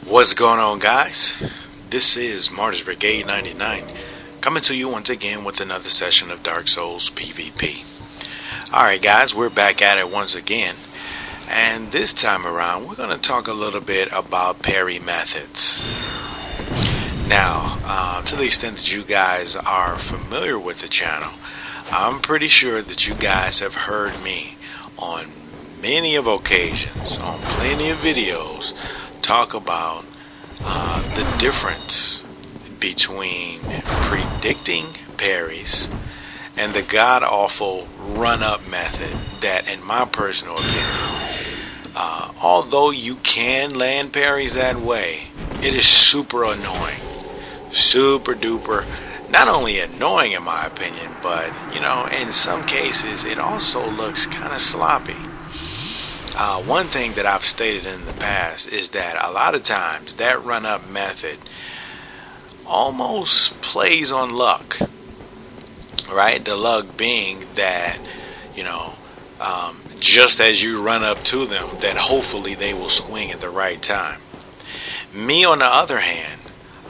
What's going on, guys? This is Martyrs Brigade 99 coming to you once again with another session of Dark Souls PvP. Alright guys, we're back at it once again, and this time around we're going to talk a little bit about parry methods. Now, to the extent that you guys are familiar with the channel, I'm pretty sure that you guys have heard me on many of occasions, on plenty of videos, talk about the difference between predicting parries and the god-awful run-up method that, in my personal opinion, although you can land parries that way, it is super annoying. Super duper. Not only annoying in my opinion, but, you know, in some cases it also looks kind of sloppy. One thing that I've stated in the past is that a lot of times that run-up method almost plays on luck, right? The luck being that, you know, just as you run up to them, that hopefully they will swing at the right time. Me, on the other hand,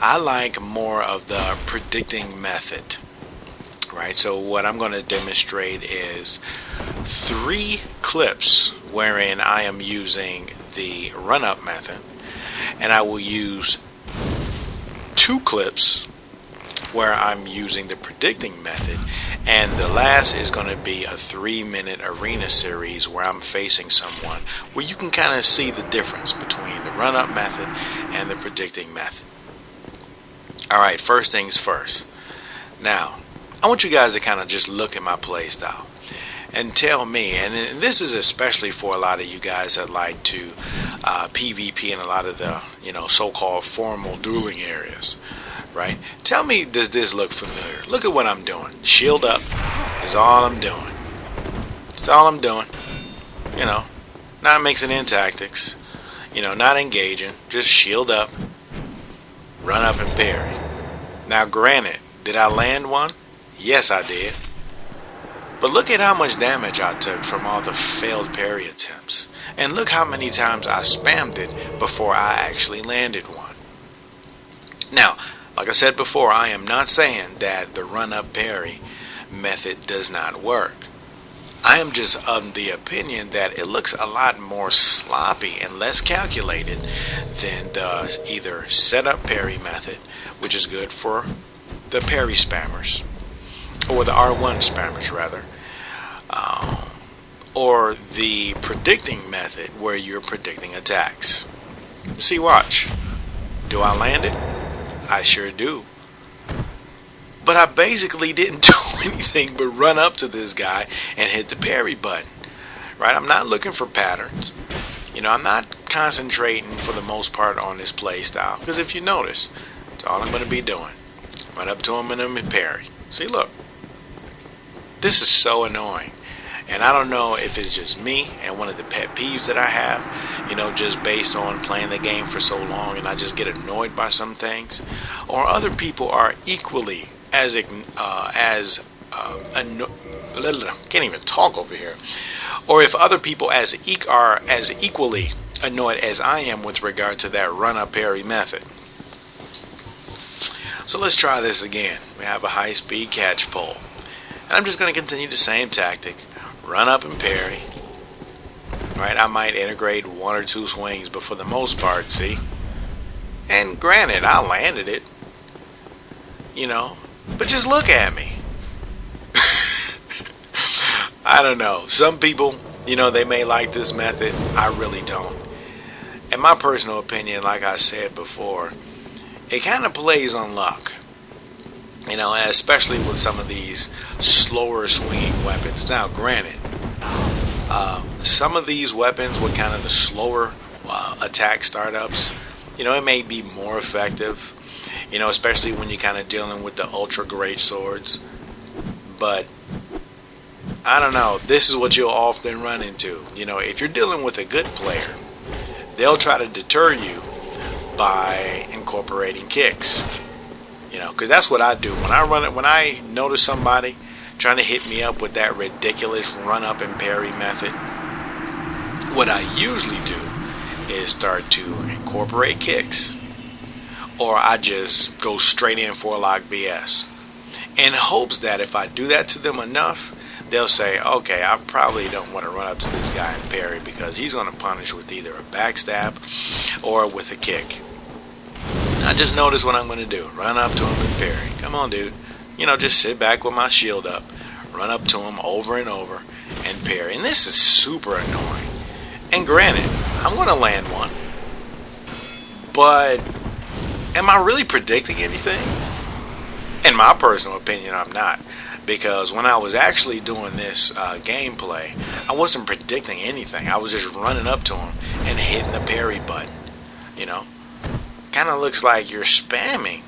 I like more of the predicting method, right? So what I'm going to demonstrate is 3 clips wherein I am using the run-up method, and I will use 2 clips where I'm using the predicting method, and the last is going to be a 3-minute arena series where I'm facing someone, where you can kind of see the difference between the run-up method and the predicting method. Alright, first things first. Now, I want you guys to kind of just look at my playstyle and tell me, and this is especially for a lot of you guys that like to PvP in a lot of the, you know, so-called formal dueling areas, right? Tell me, does this look familiar? Look at what I'm doing. Shield up is all I'm doing. That's all I'm doing. You know, not mixing in tactics, you know, not engaging, just shield up, run up and parry. Now granted, did I land one? Yes, I did. But look at how much damage I took from all the failed parry attempts. And look how many times I spammed it before I actually landed one. Now, like I said before, I am not saying that the run-up parry method does not work. I am just of the opinion that it looks a lot more sloppy and less calculated than the either setup parry method, which is good for the parry spammers, or the R1 spammers rather, or the predicting method where you're predicting attacks. See, watch. Do I land it? I sure do. But I basically didn't do anything but run up to this guy and hit the parry button, right? I'm not looking for patterns. You know, I'm not concentrating for the most part on this play style, because if you notice, that's all I'm going to be doing. Run up to him and then parry. See, look. This is so annoying. And I don't know if it's just me and one of the pet peeves that I have, you know, just based on playing the game for so long and I just get annoyed by some things, or other people are equally can't even talk over here, or if other people are as equally annoyed as I am with regard to that run-up parry method. So let's try this again. We have a high-speed catch pole. And I'm just going to continue the same tactic. Run up and parry. Right, I might integrate 1 or 2 swings, but for the most part, see? And granted, I landed it. You know, but just look at me. I don't know. Some people, you know, they may like this method. I really don't. In my personal opinion, like I said before, it kind of plays on luck. You know, especially with some of these slower swinging weapons. Now, granted, some of these weapons with kind of the slower attack startups, you know, it may be more effective. You know, especially when you're kind of dealing with the ultra great swords. But I don't know. This is what you'll often run into. You know, if you're dealing with a good player, they'll try to deter you by incorporating kicks. You know, because that's what I do. When I notice somebody trying to hit me up with that ridiculous run up and parry method, what I usually do is start to incorporate kicks, or I just go straight in for lock BS, in hopes that if I do that to them enough, they'll say, okay, I probably don't want to run up to this guy and parry because he's going to punish with either a backstab or with a kick. Now just notice what I'm going to do. Run up to him and parry. Come on, dude. Just sit back with my shield up, run up to him over and over and parry. And this is super annoying. And granted, I'm going to land one, but am I really predicting anything? In my personal opinion, I'm not. Because when I was actually doing this gameplay, I wasn't predicting anything. I was just running up to him and hitting the parry button. Kind of looks like you're spamming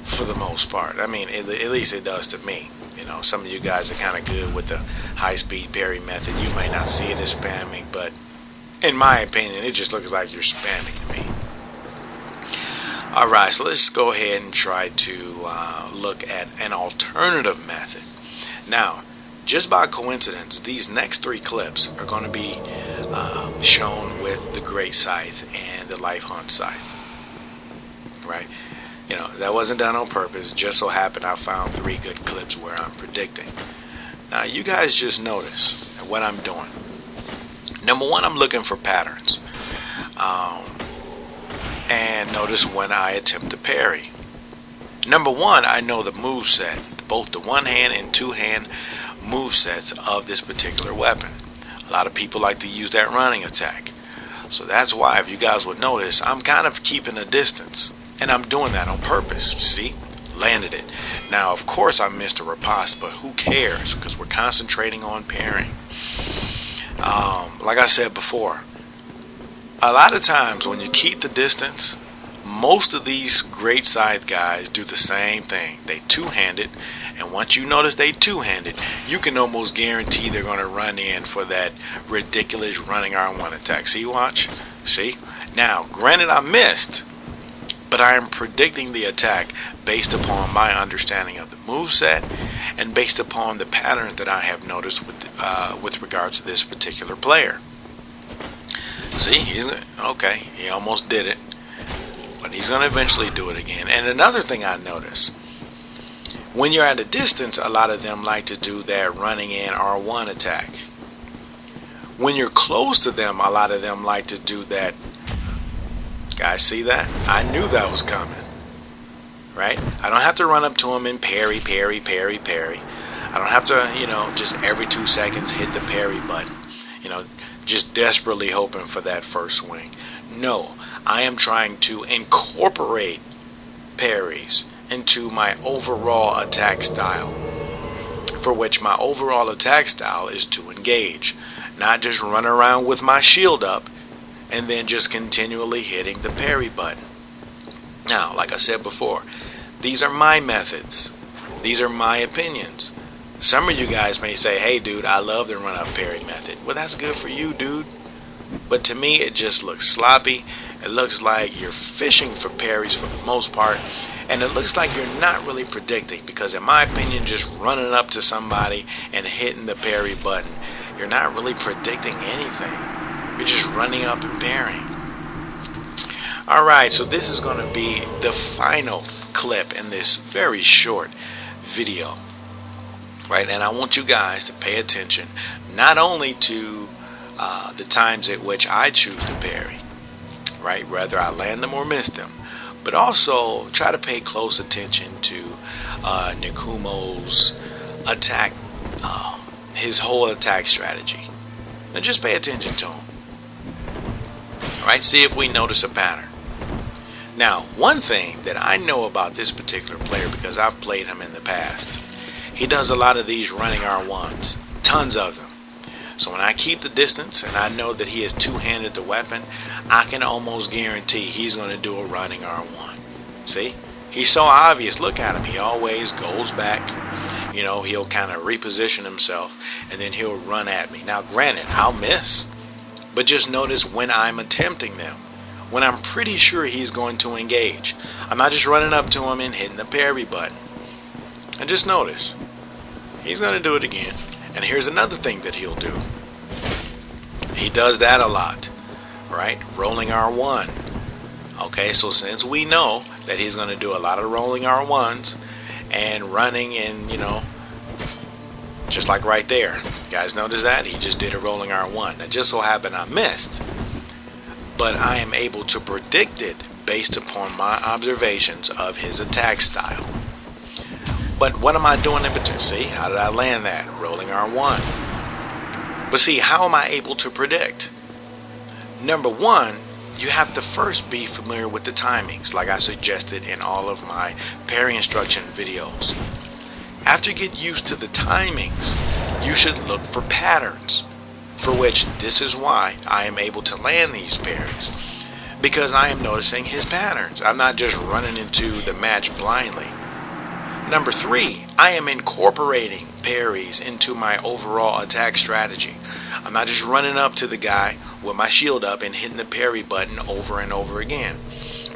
for the most part. I mean, at least it does to me. Some of you guys are kind of good with the high-speed parry method. You may not see it as spamming, but in my opinion, it just looks like you're spamming to me. Alright, so let's go ahead and try to look at an alternative method. Now, just by coincidence, these next 3 clips are going to be shown with the Great Scythe and the Life Hunt Scythe. Right? That wasn't done on purpose. Just so happened I found 3 good clips where I'm predicting. Now, you guys just notice what I'm doing. Number 1, I'm looking for patterns. And notice when I attempt to parry. Number 1, I know the moveset, both the one-hand and two-hand movesets of this particular weapon. A lot of people like to use that running attack. So that's why, if you guys would notice, I'm kind of keeping a distance. And I'm doing that on purpose. See? Landed it. Now, of course, I missed a riposte, but who cares? Because we're concentrating on parrying. Like I said before, a lot of times when you keep the distance, most of these Great Scythe guys do the same thing. They two-hand it, and once you notice they two-hand it, you can almost guarantee they're going to run in for that ridiculous running R1 attack. See, watch? See? Now, granted I missed, but I am predicting the attack based upon my understanding of the moveset and based upon the patterns that I have noticed with regards to this particular player. See, okay, he almost did it, but he's going to eventually do it again. And another thing I notice, when you're at a distance, a lot of them like to do that running in R1 attack. When you're close to them, a lot of them like to do that. Guys, see that? I knew that was coming. Right? I don't have to run up to him and parry, parry, parry, parry. I don't have to, just every 2 seconds hit the parry button. Just desperately hoping for that first swing. No, I am trying to incorporate parries into my overall attack style. For which my overall attack style is to engage. Not just run around with my shield up and then just continually hitting the parry button. Now, like I said before, these are my methods. These are my opinions. Some of you guys may say, hey dude, I love the run-up parry method. Well, that's good for you, dude. But to me, it just looks sloppy. It looks like you're fishing for parries for the most part. And it looks like you're not really predicting. Because in my opinion, just running up to somebody and hitting the parry button, you're not really predicting anything. You're just running up and parrying. Alright, so this is going to be the final clip in this very short video. Right, and I want you guys to pay attention not only to the times at which I choose to parry, right, whether I land them or miss them, but also try to pay close attention to Nikumo's attack, his whole attack strategy. Now just pay attention to him. Alright, see if we notice a pattern. Now, one thing that I know about this particular player, because I've played him in the past, he does a lot of these running R1s, tons of them. So when I keep the distance and I know that he has two-handed the weapon, I can almost guarantee he's going to do a running R1. See? He's so obvious. Look at him. He always goes back. He'll kind of reposition himself and then he'll run at me. Now, granted, I'll miss. But just notice when I'm attempting them. When I'm pretty sure he's going to engage. I'm not just running up to him and hitting the parry button. And just notice. He's going to do it again. And here's another thing that he'll do. He does that a lot. right? Rolling R1. Okay, so since we know that he's going to do a lot of rolling R1s and running, and just like right there, you guys notice that he just did a rolling R1. It just so happened I missed, but I am able to predict it based upon my observations of his attack style. But what am I doing in between? See, how did I land that? Rolling R1. But see, how am I able to predict? Number one, you have to first be familiar with the timings, like I suggested in all of my parry instruction videos. After you get used to the timings, you should look for patterns, for which this is why I am able to land these parries, because I am noticing his patterns. I'm not just running into the match blindly. Number three, I am incorporating parries into my overall attack strategy. I'm not just running up to the guy with my shield up and hitting the parry button over and over again,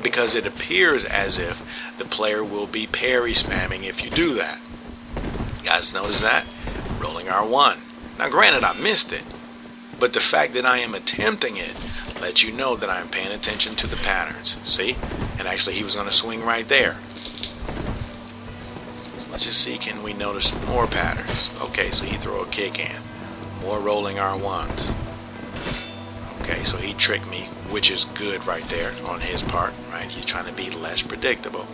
because it appears as if the player will be parry spamming if you do that. You guys notice that? Rolling R1. Now granted, I missed it, but the fact that I am attempting it lets you know that I'm paying attention to the patterns. See? And actually he was going to swing right there. Let's just see, can we notice some more patterns? Okay, so he throw a kick in. More rolling R1s. Okay, so he tricked me, which is good right there on his part, right? He's trying to be less predictable.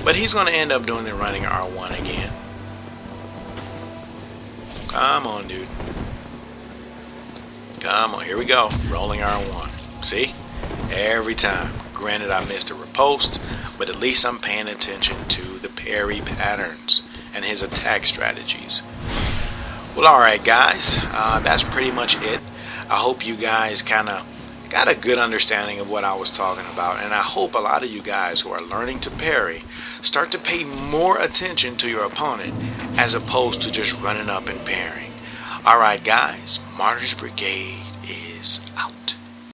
But he's going to end up doing the running R1 again. Come on, dude. Come on, here we go. Rolling R1. See? Every time. Granted, I missed a riposte, but at least I'm paying attention to the parry patterns and his attack strategies. Well, alright guys, that's pretty much it. I hope you guys kind of got a good understanding of what I was talking about, and I hope a lot of you guys who are learning to parry start to pay more attention to your opponent as opposed to just running up and parrying. Alright guys, Martyr's Brigade is out.